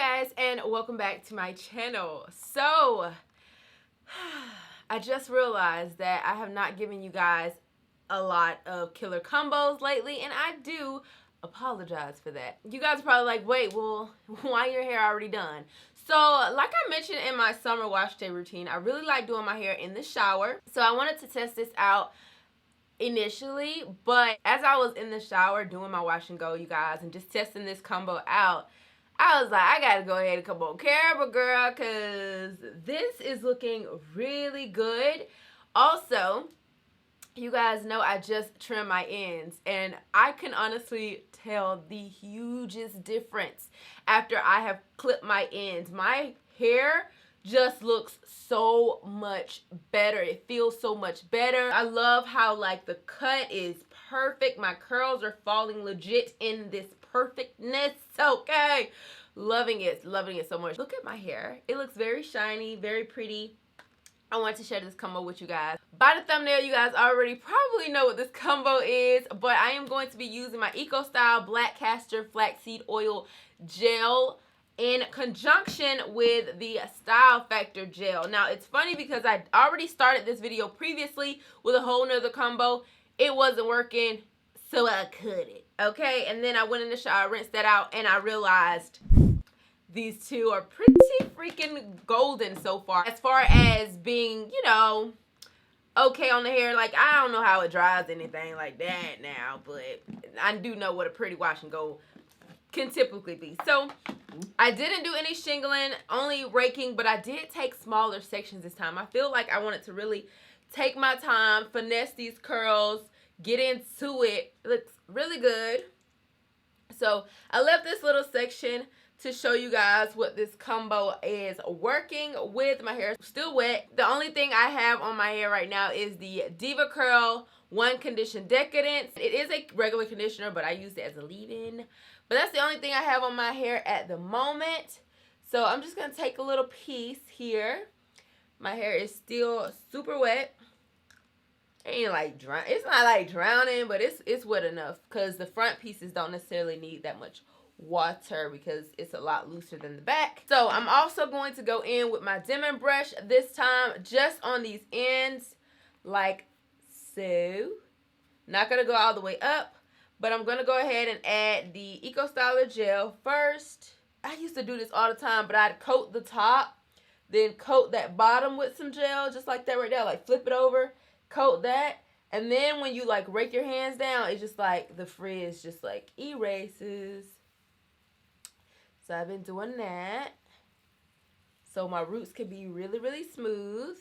guys, and welcome back to my channel. So I just realized that I have not given you guys a lot of killer combos lately, and I do apologize for that. You guys are probably like, wait, well, why your hair already done? So like I mentioned in my summer wash day routine, I really like doing my hair in the shower. So I wanted to test this out initially, but as I was in the shower doing my wash and go, you guys, and just testing this combo out, I was like, I gotta go ahead and come on camera, girl, because this is looking really good. Also, you guys know I just trimmed my ends, and I can honestly tell the hugest difference after I have clipped my ends. My hair just looks so much better. It feels so much better. I love how like the cut is perfect. My curls are falling legit in this perfectness. Okay, loving it so much. Look at my hair. It looks very shiny, very pretty. I wanted to share this combo with you guys. By the thumbnail, you guys already probably know what this combo is, but I am going to be using my Eco Style Black Castor Flaxseed Oil Gel in conjunction with the Style Factor Gel. Now, it's funny because I already started this video previously with a whole nother combo. It wasn't working, so I cut it, okay? And then I went in the shower, rinsed that out, and I realized these two are pretty freaking golden so far. As far as being, you know, okay on the hair. Like, I don't know how it dries anything like that now, but I do know what a pretty wash and go can typically be. So I didn't do any shingling, only raking, but I did take smaller sections this time. I feel like I wanted to really take my time, finesse these curls, get into it. It looks really good. So I left this little section to show you guys what this combo is working with. My hair is still wet. The only thing I have on my hair right now is the Diva Curl One Condition Decadence. It is a regular conditioner, but I used it as a leave-in. But that's the only thing I have on my hair at the moment. So I'm just going to take a little piece here. My hair is still super wet. It ain't like drown. It's not like drowning, but it's wet enough because the front pieces don't necessarily need that much water because it's a lot looser than the back. So I'm also going to go in with my Denman brush this time just on these ends like so. Not going to go all the way up, but I'm going to go ahead and add the Eco Styler Gel first. I used to do this all the time, but I'd coat the top, then coat that bottom with some gel just like that right there. Like flip it over, coat that, and then when you like rake your hands down, it's just like the frizz just like erases. So I've been doing that so my roots can be really, really smooth.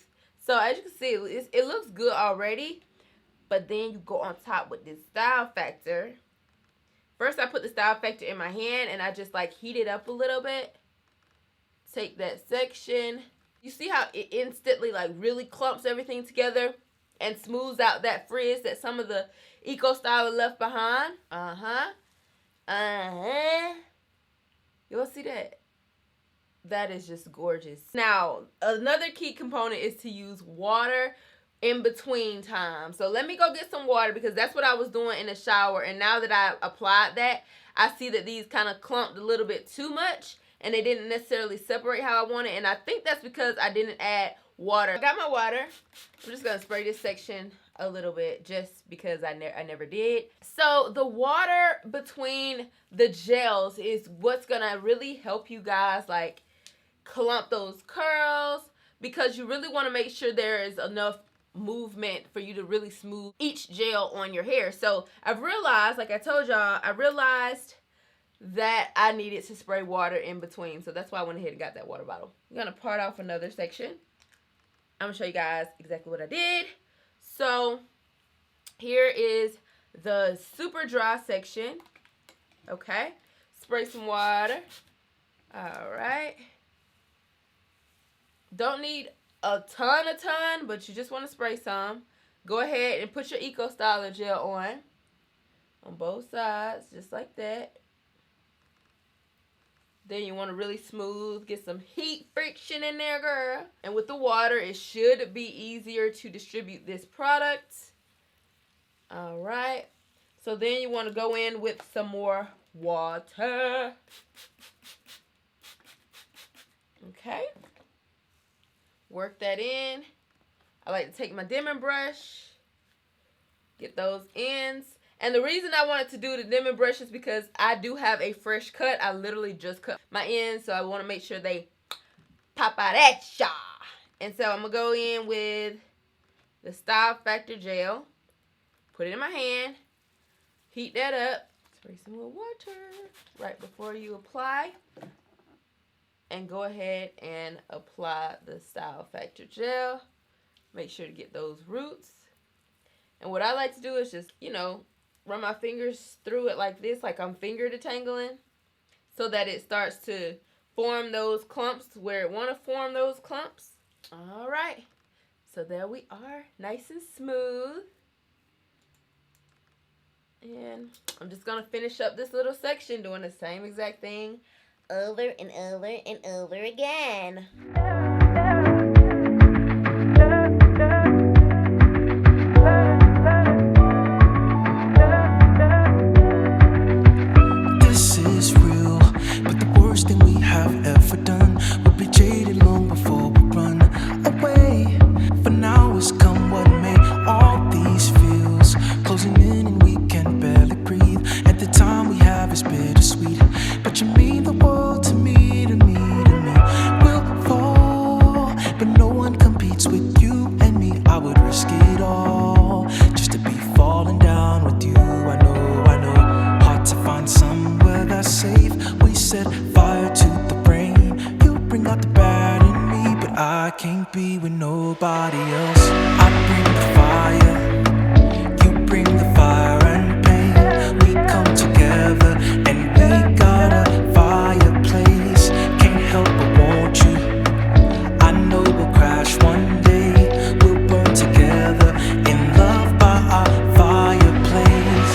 So as you can see, it looks good already, but then you go on top with this Style Factor. First, I put the Style Factor in my hand, and I just like heat it up a little bit. Take that section. You see how it instantly like really clumps everything together and smooths out that frizz that some of the Eco Styler left behind? You'll see that. That is just gorgeous. Now, another key component is to use water in between times. So let me go get some water because that's what I was doing in the shower. And now that I applied that, I see that these kind of clumped a little bit too much and they didn't necessarily separate how I wanted. And I think that's because I didn't add water. I got my water. I'm just going to spray this section a little bit just because I never did. So the water between the gels is what's gonna really help you guys like clump those curls, because you really want to make sure there is enough movement for you to really smooth each gel on your hair. So I've realized, like I told y'all, I realized that I needed to spray water in between. So that's why I went ahead and got that water bottle. I'm gonna part off another section. I'm gonna show you guys exactly what I did. So here is the super dry section. Okay, spray some water. All right. Don't need a ton, but you just want to spray some. Go ahead and put your Eco Styler Gel on both sides, just like that. Then you want to really smooth, get some heat friction in there, girl. And with the water, it should be easier to distribute this product. All right. So then you want to go in with some more water. Okay. Work that in. I like to take my dimming brush, get those ends. And the reason I wanted to do the dimming brush is because I do have a fresh cut. I literally just cut my ends, so I want to make sure they pop out at ya. And so I'm going to go in with the Style Factor gel. Put it in my hand. Heat that up. Spray some more water right before you apply. And go ahead and apply the Style Factor gel. Make sure to get those roots. And what I like to do is just, you know, run my fingers through it like this, like I'm finger detangling, so that it starts to form those clumps where it want to form those clumps. All right. So there we are, nice and smooth. And I'm just going to finish up this little section doing the same exact thing over and over and over again. This is real, but the worst thing we have ever done would be jaded long before we run away. For now has come what may, all these feels closing in and we can barely breathe. At the time we have is bittersweet, but you mean the world to me, to me, to me. We'll fall, but no one competes with you and me. I would risk it all just to be falling down with you. I know, hard to find somewhere that's safe. We set fire to the brain. You bring out the bad in me, but I can't be with nobody else. I bring the fire, you bring the fire and pain. We come together and we got a fireplace. Can't help but want you. I know we'll crash one day. We'll burn together in love by our fireplace.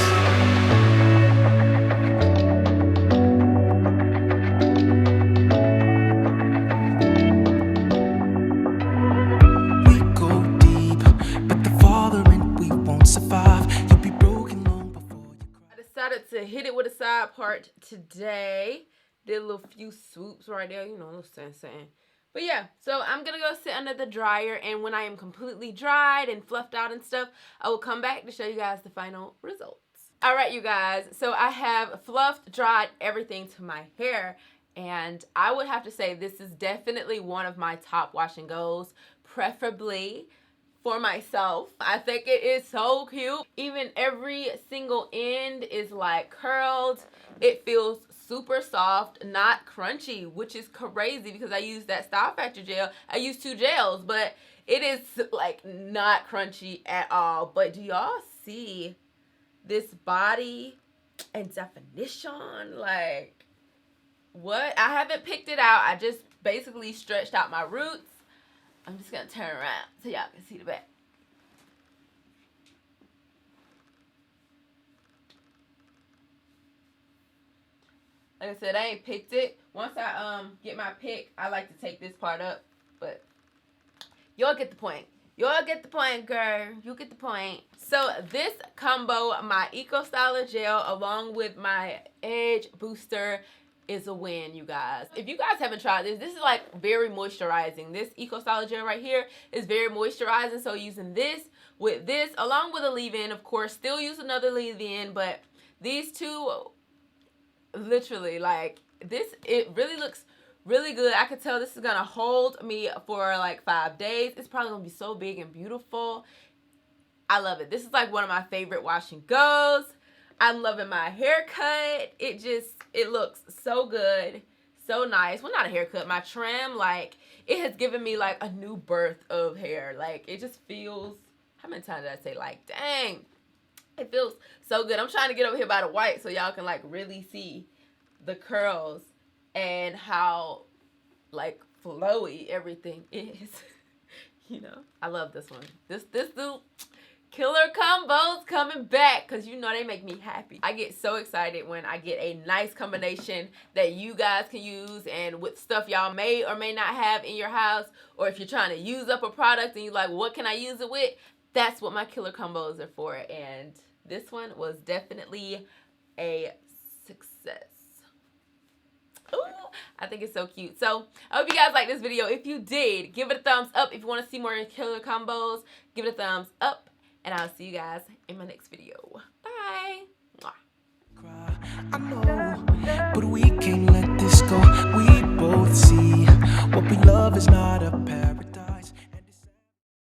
We go deep, but the farther in we won't survive. You'll be broken long before you cry. I decided to hit it with a side part today. Did a little few swoops right there, you know, a little saying. But yeah, so I'm going to go sit under the dryer, and when I am completely dried and fluffed out and stuff, I will come back to show you guys the final results. All right, you guys, so I have fluffed, dried everything to my hair, and I would have to say this is definitely one of my top wash and goes, preferably for myself. I think it is so cute. Even every single end is like curled. It feels super soft, not crunchy, which is crazy because I use that Style Factor gel. I use 2 gels, but it is like not crunchy at all. But do y'all see this body and definition? Like, what? I haven't picked it out. I just basically stretched out my roots. I'm just gonna turn around so y'all can see the back. Like I said, I ain't picked it. Once I get my pick, I like to take this part up. But y'all get the point. Y'all get the point, girl. You get the point. So this combo, my Eco Styler gel along with my Edge Booster, is a win, you guys. If you guys haven't tried this, this is like very moisturizing. This Eco Styler gel right here is very moisturizing. So using this with this, along with a leave-in, of course, still use another leave-in, but these two, literally, like this, it really looks really good. I could tell this is gonna hold me for like 5 days. It's probably gonna be so big and beautiful. I love it. This is like one of my favorite wash and goes. I'm loving my haircut. It looks so good, so nice. Well, not a haircut, my trim, like it has given me like a new birth of hair. Like it just feels, how many times did I say like, dang, it feels so good. I'm trying to get over here by the white so y'all can like really see the curls and how like flowy everything is. You know, I love this one. This little killer combos coming back because you know they make me happy. I get so excited when I get a nice combination that you guys can use and with stuff y'all may or may not have in your house, or if you're trying to use up a product and you're like, what can I use it with? That's what my killer combos are for, and this one was definitely a success. Ooh, I think it's so cute. So I hope you guys like this video. If you did, give it a thumbs up. If you want to see more killer combos, give it a thumbs up. And I'll see you guys in my next video. Bye. Mwah. I know, but we can't let this go. We